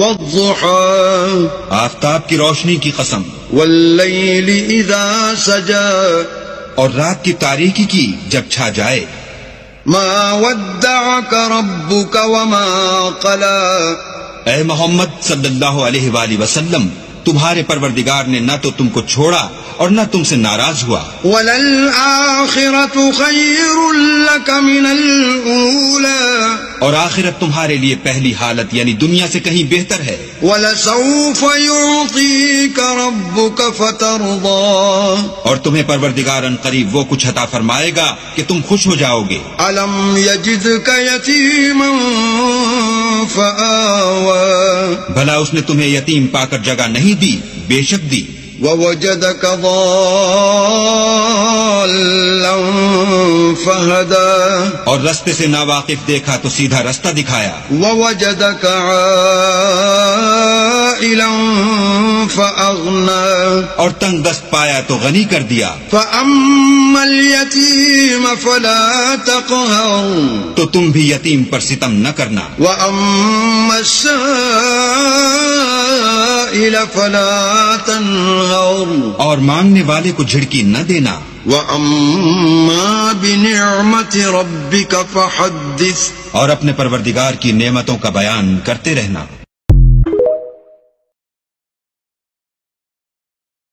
والضحى آفتاب کی روشنی کی قسم، واللیل اذا سجى اور رات کی تاریکی کی جب چھا جائے، ما ودعك ربك وما قلى اے محمد صلی اللہ علیہ وآلہ وسلم، تمہارے پروردگار نے نہ تو تم کو چھوڑا اور نہ تم سے ناراض ہوا، وَلَلْآخِرَةُ خَيْرٌ لَكَ مِنَ الْأُولَى اور آخرت تمہارے لیے پہلی حالت یعنی دنیا سے کہیں بہتر ہے، وَلَسَوْفَ يُعْطِيكَ رَبُّكَ فَتَرْضَى اور تمہیں پروردگار ان قریب وہ کچھ عطا فرمائے گا کہ تم خوش ہو جاؤ گے۔ أَلَمْ يَجِدْكَ يَتِيمًا فَآوَى بھلا اس نے تمہیں یتیم پا کر جگہ نہیں دی؟ بے شک دی۔ وَوَجَدَكَ ضَالًّا فَهَدَى اور رستے سے ناواقف دیکھا تو سیدھا رستہ دکھایا۔ وَوَجَدَكَ عَائِلًا فَأَغْنَى اور تنگ دست پایا تو غنی کر دیا۔ فَأَمَّا الْيَتِيمَ فَلَا تَقْهَرْ تو تم بھی یتیم پر ستم نہ کرنا، وَأَمَّا السَّائِلَ فَلَا تَنْهَرْ اور مانگنے والے کو جھڑکی نہ دینا۔ وَأَمَّا بِنِعْمَةِ رَبِّكَ فَحَدِّثْ اور اپنے پروردگار کی نعمتوں کا بیان کرتے رہنا۔